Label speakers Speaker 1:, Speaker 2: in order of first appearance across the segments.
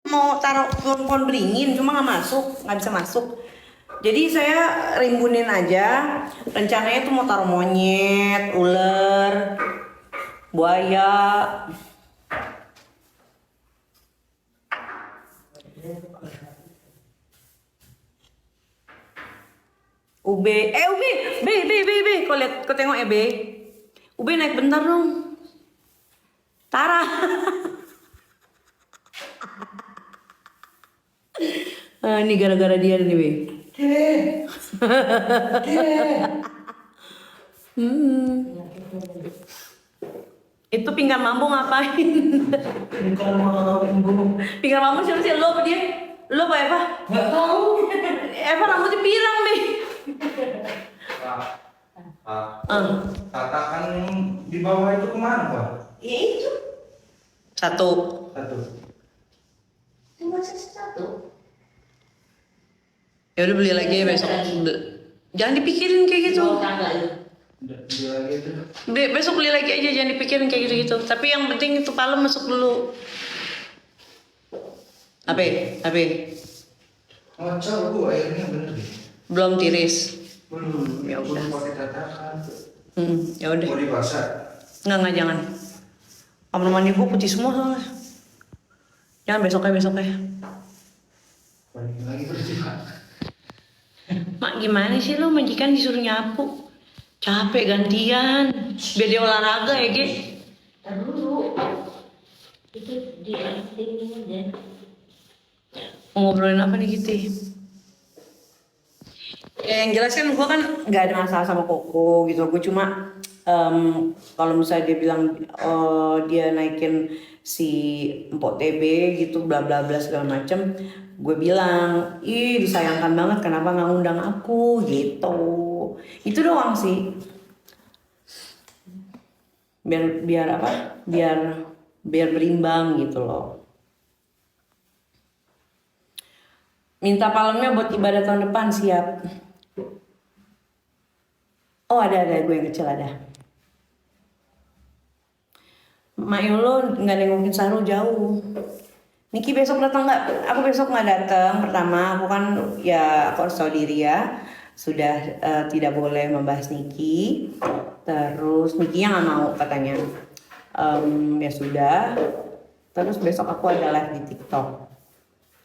Speaker 1: mau taruh pohon beringin cuma nggak bisa masuk. Jadi saya rimbunin aja. Rencananya tuh mau taruh monyet, ular, buaya. Ube, Ube, B, kau tengok ya B. Ube naik bentar dong. Tara. Ini gara-gara dia nih Be. Itu pinggan mambu ngapain? Pinggan mambu siapa sih? Lo apa dia? Lo apa Eva?
Speaker 2: Nggak tahu.
Speaker 1: Eva rambutnya pirang nih.
Speaker 2: Tatakan di bawah itu kemana Pak?
Speaker 1: Ya itu. Satu.
Speaker 3: Cuma satu.
Speaker 1: Ya udah beli lagi besok. Jangan dipikirin kayak gitu.
Speaker 3: Tangga itu.
Speaker 1: Besok beli lagi aja, jangan dipikirin kayak gitu-gitu. Tapi yang penting itu palem masuk dulu. Apa?
Speaker 2: Ngocor Bu, airnya bener deh.
Speaker 1: Belum tiris.
Speaker 2: Belum.
Speaker 1: Ya udah.
Speaker 2: Pakai tatakan.
Speaker 1: Ya udah.
Speaker 2: Mau dipasak?
Speaker 1: Enggak jangan. Kamar mandi gua putih semua soalnya. Jangan besoknya.
Speaker 2: Balik lagi berarti Pak.
Speaker 1: Mak gimana sih lo majikan disuruh nyapu? Capek gantian. Biar dia olahraga ya, Ge.
Speaker 3: Tar dulu. Itu di ini aja.
Speaker 1: Mau ngobrolin apa nih Giti? Ya yang jelas kan gue kan nggak ada masalah sama Koko gitu. Gue cuma kalau misalnya dia bilang dia naikin si Empok TB gitu bla bla bla segala macem, gue bilang ih disayangkan banget kenapa nggak ngundang aku gitu. Itu doang sih. Biar apa? Biar berimbang gitu loh. Minta palemnya buat ibadah tahun depan siap. Oh ada gue yang kecil ada. Mak Yolo nggak nengokin Saru jauh. Niki besok datang nggak? Aku besok nggak datang. Pertama aku kan ya aku harus tahu diri ya. Sudah tidak boleh membahas Niki. Terus Niki yang nggak mau katanya. Ya sudah. Terus besok aku ada live di TikTok.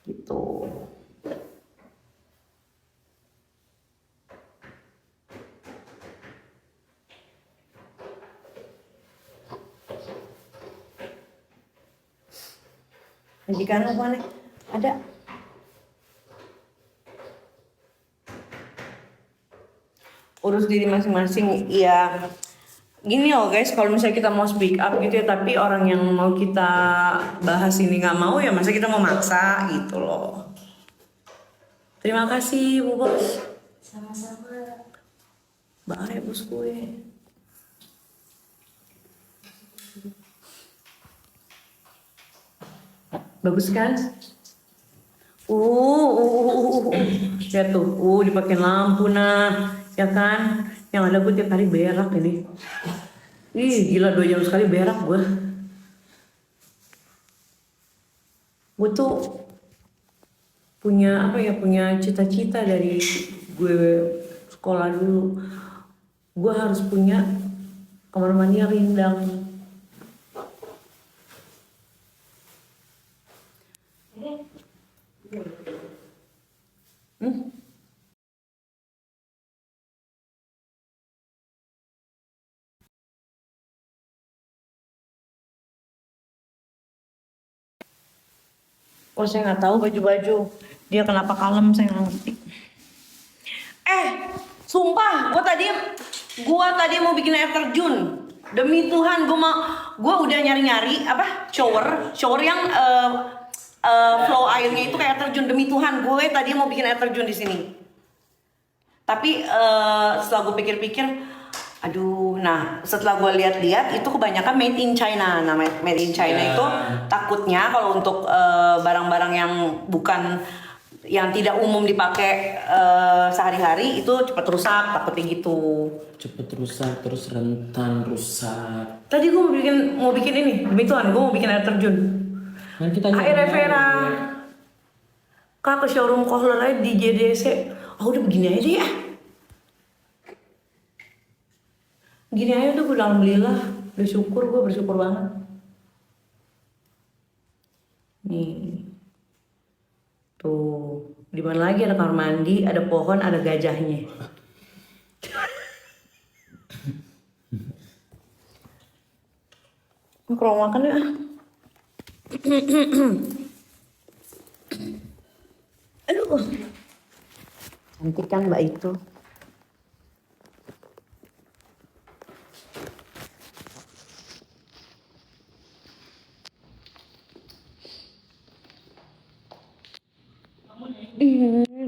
Speaker 1: Gitu. Majikan apa nih? Ada. Urus diri masing-masing. Ya gini loh guys, kalau misalnya kita mau speak up gitu ya, tapi orang yang mau kita bahas ini nggak mau ya, masa kita mau maksa gitu loh. Terima kasih Bu Bos.
Speaker 3: Sama-sama.
Speaker 1: Bye bos gue. Bagus kan? Lihat tuh, dipakai lampu nah, ya kan? Yang ada gue tiap hari berak ini. Ih, gila 2 jam sekali berak gue. Gue tuh punya apa ya? Punya cita-cita dari gue sekolah dulu. Gue harus punya kamar mandi yang rindang. Oh saya nggak tahu baju-baju dia kenapa kalem, saya nggak ngerti. Sumpah gua tadi mau bikin air terjun. Demi Tuhan gua udah nyari-nyari apa shower yang flow airnya itu kayak terjun. Demi Tuhan gue tadi mau bikin air terjun di sini. Tapi setelah gue pikir-pikir, aduh, nah setelah gue lihat-lihat itu kebanyakan made in China. Nah made in China itu takutnya kalau untuk barang-barang yang bukan yang tidak umum dipakai sehari-hari itu cepat rusak, takutnya gitu.
Speaker 4: Cepet rusak, terus rentan rusak.
Speaker 1: Tadi gue mau bikin ini, demi Tuhan gue mau bikin air terjun.
Speaker 4: Kan kita
Speaker 1: Air Vera, Kak ke showroom Kohler aja di JDC. Oh udah begini aja ya. Gini aja tuh gue alhamdulillah. Bersyukur, gue bersyukur banget. Nih. Tuh. Di mana lagi ada kamar mandi, ada pohon, ada gajahnya. Ke ruang makan ya. Aduh. Cantik kan mbak itu.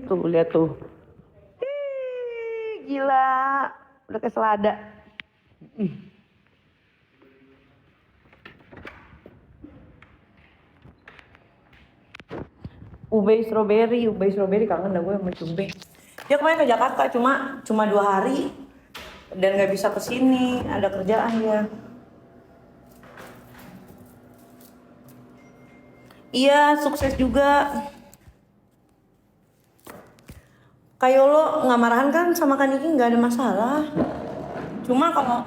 Speaker 1: Tuh lihat tuh. Gila. Udah kayak selada. Ubay strawberry kangen dah gue sama Cumbe. Dia kemarin ke Jakarta cuma 2 hari dan nggak bisa kesini, ada kerjaan dia. Iya sukses juga. Kayolo nggak marahan kan sama Kak Niki, nggak ada masalah. Cuma kalau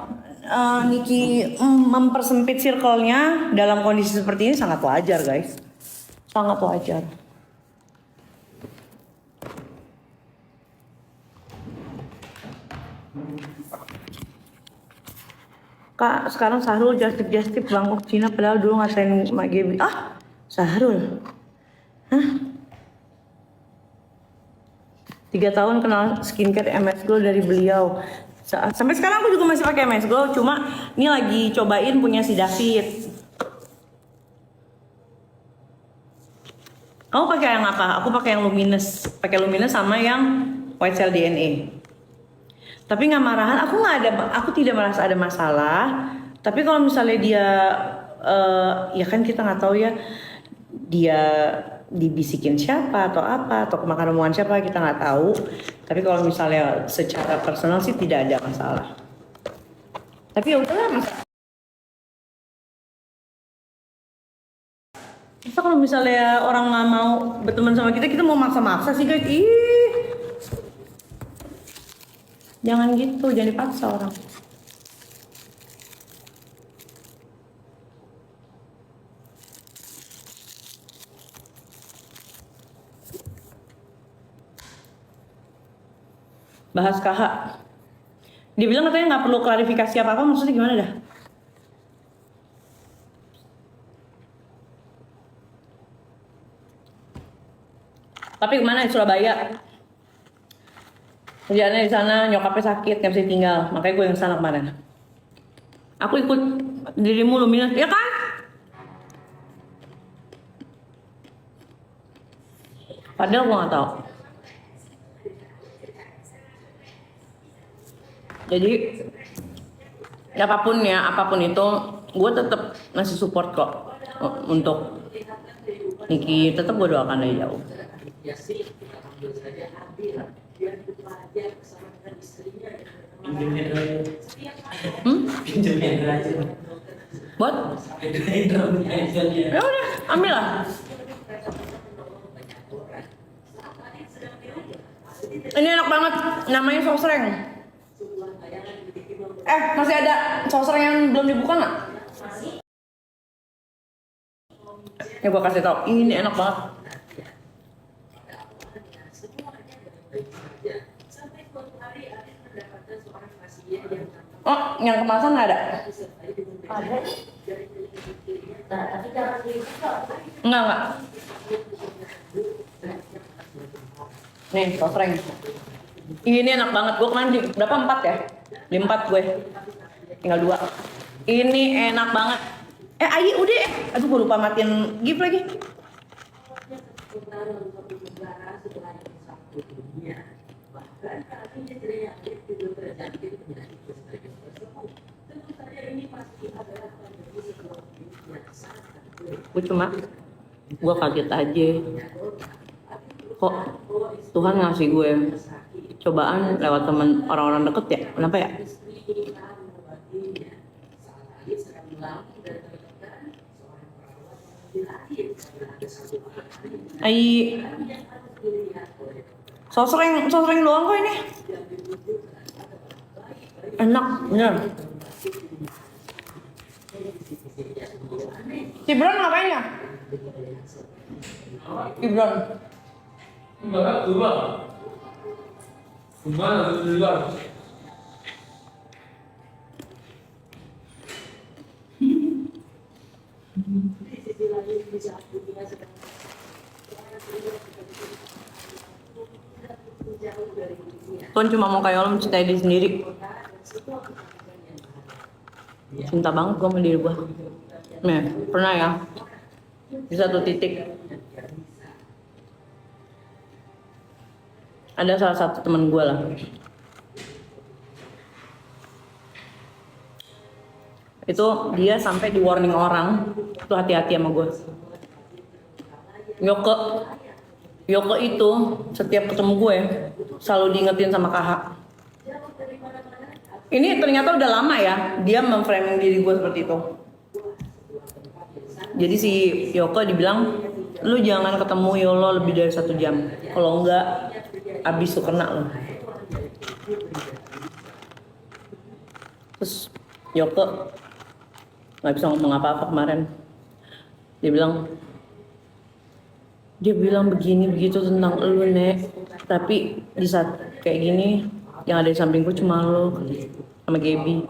Speaker 1: Niki mempersempit circle-nya dalam kondisi seperti ini sangat wajar guys, sangat wajar. Kak, sekarang Sahrul just tip Bangkok Cina padahal dulu ngatain Mak Gebi. Ah, Sahrul. Hah? 3 tahun kenal skincare MS Glow dari beliau. Sampai sekarang aku juga masih pakai MS Glow, cuma ini lagi cobain punya si David. Kamu pakai yang apa? Aku pakai yang Luminous. Pakai Luminous sama yang White Cell DNA. Tapi nggak marahan, aku tidak merasa ada masalah. Tapi kalau misalnya dia, ya kan kita nggak tahu ya, dia dibisikin siapa atau apa, atau kemakan omongan siapa kita nggak tahu. Tapi kalau misalnya secara personal sih tidak ada masalah. Tapi ya udahlah bisa. Masa kalau misalnya orang nggak mau berteman sama kita mau maksa-maksa sih guys? Ih. Jangan gitu, jangan dipaksa orang. Bahas KH. Dia bilang katanya nggak perlu klarifikasi apa-apa, maksudnya gimana dah? Tapi kemana di Surabaya? Kerjaannya di sana, nyokapnya sakit, nggak bisa tinggal. Makanya gue yang sana kemarin. Aku ikut dirimu Luminous, ya kan? Padahal gue nggak tahu. Jadi, apapun itu, gue tetap ngasih support kok untuk Niki. Tetap gue doakan dari jauh.
Speaker 4: Pinjemin aja.
Speaker 1: Buat? Ya udah, ambil lah. Ini enak banget, namanya sosreng. Masih ada sosreng yang belum dibuka nggak? Ya gue kasih tau, ini enak banget. Oh, yang kemasan nggak ada?
Speaker 3: Ada. Nah, tapi jangan dibuka.
Speaker 1: Enggak. Nih, sosreng. Ini enak banget. Gue kemarin di berapa? 4 ya? Di 4 gue. Tinggal 2. Ini enak banget. Ayi udah. Aduh, gue lupa matiin gift lagi. Gue kaget aja. Kok Tuhan ngasih gue cobaan lewat teman orang-orang deket ya? Kenapa ya? Sosreng doang kok ini. Enak, bener. Gibran ngapain ya? Gibran.
Speaker 5: Enggak, keluar. Gimana keluar?
Speaker 1: Tuhan cuma mau kayak lo mencintai diri sendiri. Cinta banget gue sama diri gue. Nih, pernah ya di satu titik ada salah satu teman gue lah. Itu dia sampai di warning orang tuh hati-hati sama gue. Yoko itu setiap ketemu gue selalu diingetin sama Kakak. Ini ternyata udah lama ya dia memframing diri gue seperti itu. Jadi si Yoko dibilang, lu jangan ketemu Yolo lebih dari 1 jam. Kalau enggak, abis tuh kena lo. Terus Yoko nggak bisa ngomong apa-apa kemarin. Dia bilang begini begitu tentang lu, Nek. Tapi di saat kayak gini yang ada di sampingku cuma lo sama Gaby.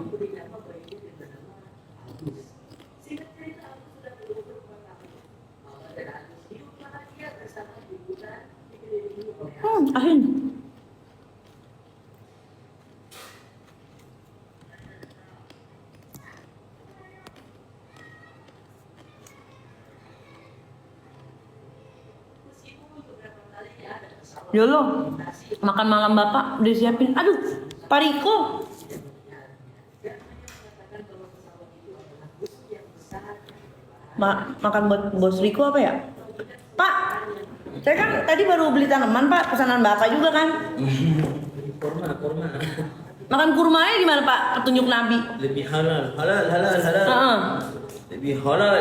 Speaker 1: Akhirnya Yolo, makan malam bapak udah siapin. Aduh, Pak Riko. Makan buat bos Riko apa ya? Pak, saya kan tadi baru beli tanaman Pak, pesanan bapak juga kan?
Speaker 4: Kurma.
Speaker 1: Makan kurmanya gimana Pak? Petunjuk Nabi.
Speaker 4: Lebih halal. Lebih halal.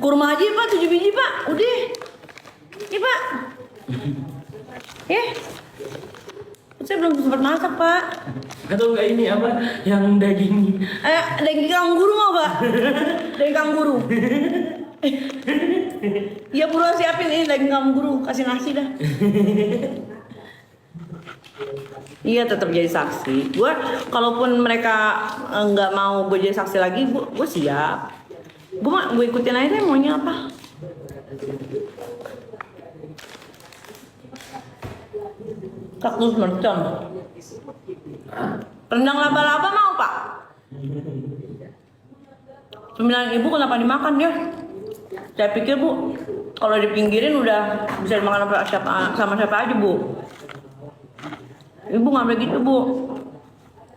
Speaker 1: Kurma aja Pak, 7 biji Pak, udah. Iya Pak. Saya belum sempat masak Pak.
Speaker 4: Atau enggak ini apa? Yang daging.
Speaker 1: Daging kanguru mau Pak? Daging kanguru. Iya buruan siapin ini daging kanguru, kasih nasi dah. Iya tetap jadi saksi. Gue kalaupun mereka nggak mau gue jadi saksi lagi, gue siap. Gue ikutin aja deh maunya apa. Kaktus mercon. Rendang laba-laba mau Pak? 9.000 kenapa dimakan ya? Saya pikir Bu, kalau dipinggirin udah bisa dimakan sama siapa aja Bu. Ibu nggak boleh gitu Bu.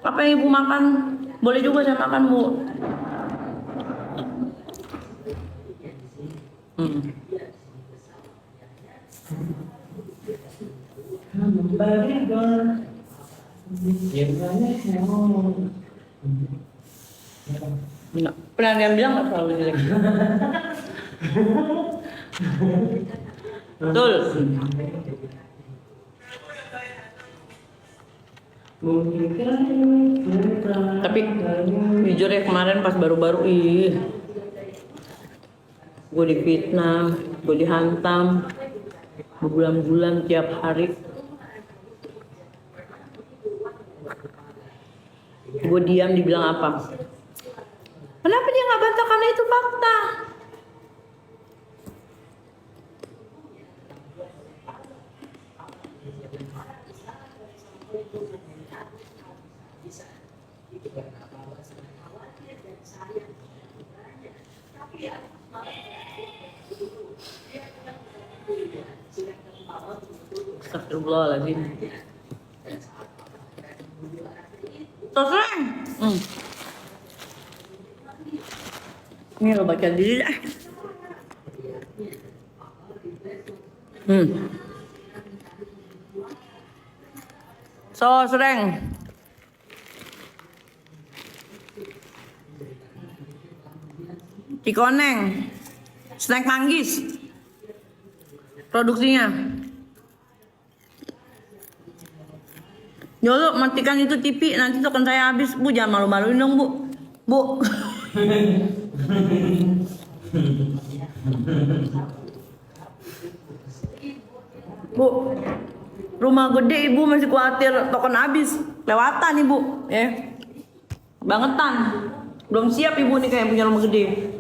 Speaker 1: Apa yang Ibu makan boleh juga saya makan Bu. Enggak. Pernah yang bilang nggak selalu jelek. Betul. Tapi jujur ya kemarin pas baru-baru gue difitnah, gue dihantam berbulan-bulan tiap hari. Gue diam dibilang apa? Kenapa dia nggak bantah karena itu fakta? Astagfirullahaladzim. Tosreng. Ini lo baca diri lah. Sosreng. Cikoneng. Snack manggis. Produksinya. Yolo, matikan itu TV, nanti token saya habis. Bu, jangan malu-maluin dong, Bu. Bu. Bu, rumah gede ibu masih khawatir token habis. Lewatan ibu, ya. Bangetan. Belum siap ibu nih kayak punya rumah gede.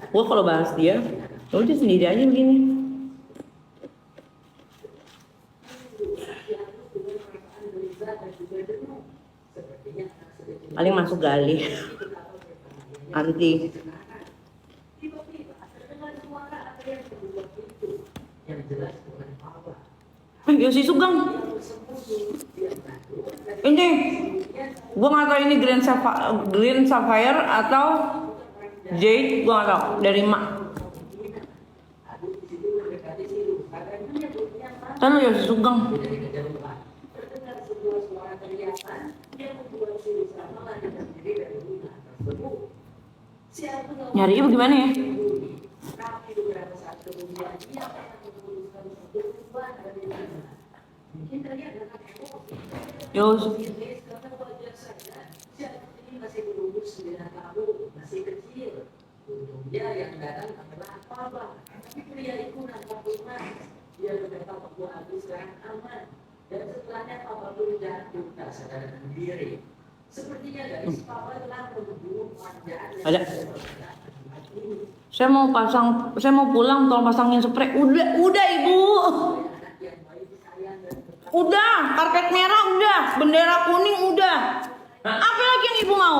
Speaker 1: Gua kalau bahas dia, udah sendiri aja begini. Paling masuk gali. Anti. Ya si Sugeng. Ini, gua nggak tahu ini green sapphire atau jade, gua nggak tahu dari mak. Kan lu ya si Sugeng. Nyari bagaimana ya? Yo. Ada. Saya mau pulang, tolong pasangin spray. Udah ibu. Udah, karpet merah udah, bendera kuning udah. Apa lagi yang ibu mau?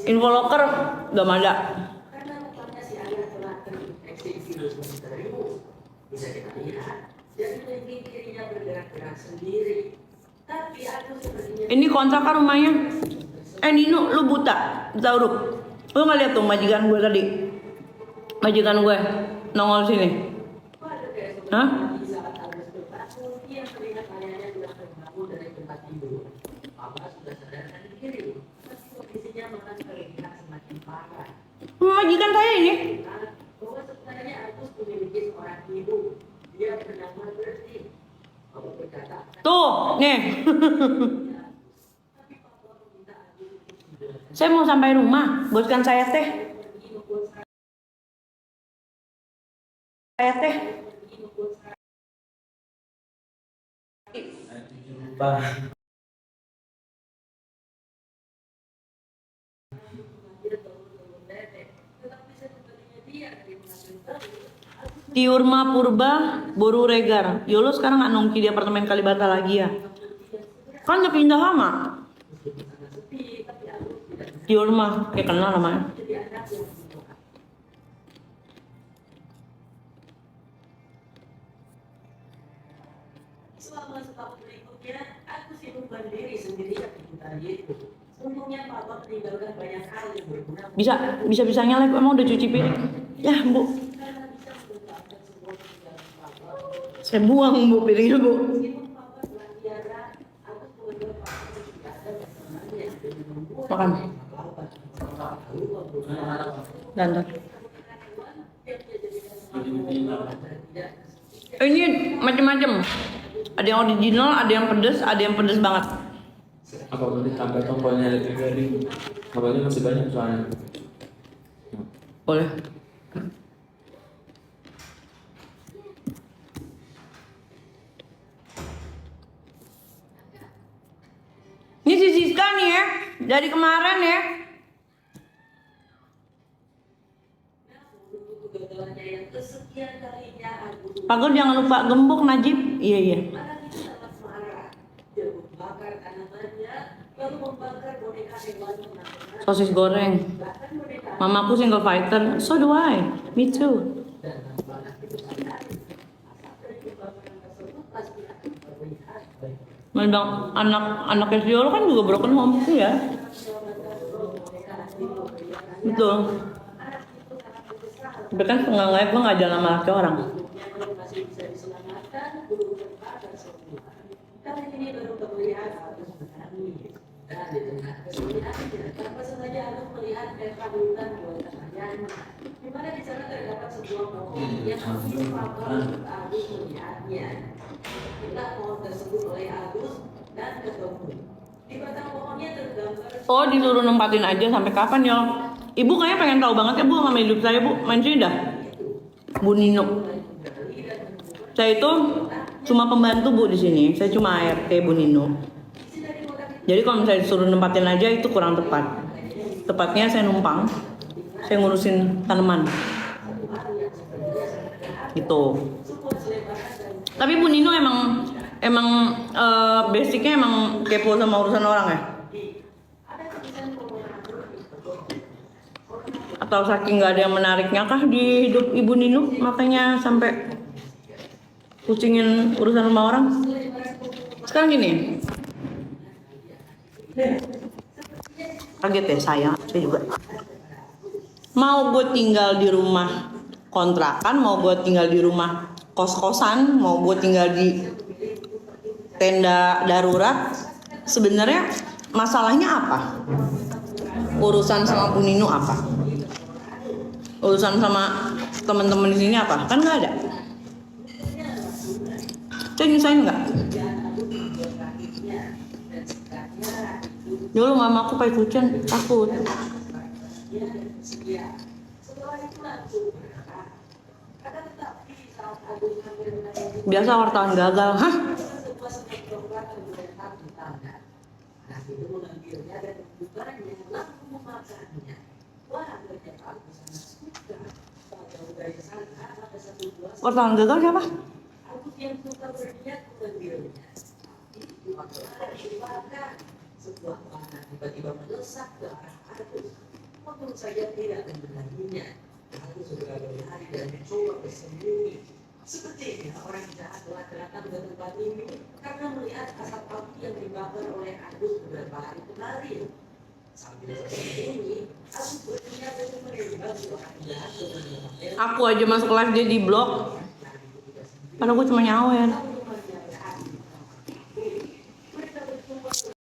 Speaker 1: Info locker udah ada. Ini kontrakan rumahnya. Nino, lu buta huruf. Lu nggak lihat tuh majikan gue tadi? Majikan gue nongol sini. Hah? Majikan saya ini. Tuh, nih. Saya mau sampai rumah, buatkan saya teh. Tiurma Purba Boru Regar. Yolo sekarang nggak nongki di apartemen Kalibata lagi ya? Kan udah pindah lama. Tiurma, kayak kenal namanya.
Speaker 3: Selama setahun berikutnya, aku sibuk berdiri sendirian di hutan itu. Untungnya papa meninggalkan banyak hal yang berguna.
Speaker 1: Bisa-bisanya live, emang udah cuci piring? Ya bu. Saya buang bu piringnya bu. Makan. Dan. Ini macam-macam. Ada yang original, ada yang pedes banget.
Speaker 4: Apa boleh tambah tokonya lebih garing? Tokonya masih banyak soalnya.
Speaker 1: Boleh. Ini si Siska nih ya, dari kemarin ya. Pagar jangan lupa gembok Najib. Iya. Sosis goreng. Mamaku single fighter. So do I. Me too.
Speaker 3: pasti akan terlihat.
Speaker 1: Memang anak Rio kan juga broken home sih ya. Betul. Tapi kan setengah gue nggak jalan sama laki orang.
Speaker 3: Yang masih bisa diselamatkan, belum sempat tersembuh. Kali ini baru terlihat harus menangis. Dan di tengah kesulitannya, tanpa sengaja harus melihat peta hutan buatan ayahnya. Di mana di sana terdapat sebuah pohon yang mungkin faktor untuk Agus melihatnya. Inilah pohon tersebut oleh Agus dan ketemu. Di batang pohonnya tergambar
Speaker 1: Oh, disuruh nempatin aja sampai kapan ya? Ibu kayaknya pengen tahu banget ya Bu sama hidup saya Bu. Main sini dah. Bu Nino. Saya itu cuma pembantu Bu di sini. Saya cuma ART Bu Nino. Jadi kalau misalnya disuruh nempatin aja itu kurang tepat. Tepatnya saya numpang. Saya ngurusin tanaman. Gitu. Tapi Bu Nino emang basicnya emang kepo sama urusan orang ya? Atau saking nggak ada yang menariknya kah di hidup Ibu Nino makanya sampai pusingin urusan rumah orang? Sekarang gini, kaget ya saya juga. Mau gue tinggal di rumah kontrakan, mau gue tinggal di rumah kos-kosan, mau gue tinggal di tenda darurat, sebenarnya masalahnya apa? Urusan sama Bu Nino apa? Urusan sama teman-teman di sini apa? Kan nggak ada. Saya nyusahin nggak? Dulu mama aku pakai kucing takut. Biasa wartawan gagal, hah? Wartawan gagal siapa?
Speaker 3: Sebuah panah tiba-tiba mendesak ke arah Agus. Untung saja tidak mengenalinya. Agus segera berlari dan mencoba bersembunyi. Sepertinya orang jahat telah datang ke tempat ini karena melihat asap api yang dibakar oleh Agus beberapa hari kemarin. Sambil bersembunyi, Agus berniat untuk menembak seorang jahat dengan
Speaker 1: Aku aja masuk live dia di blok. Padahal gue cuma nyawer.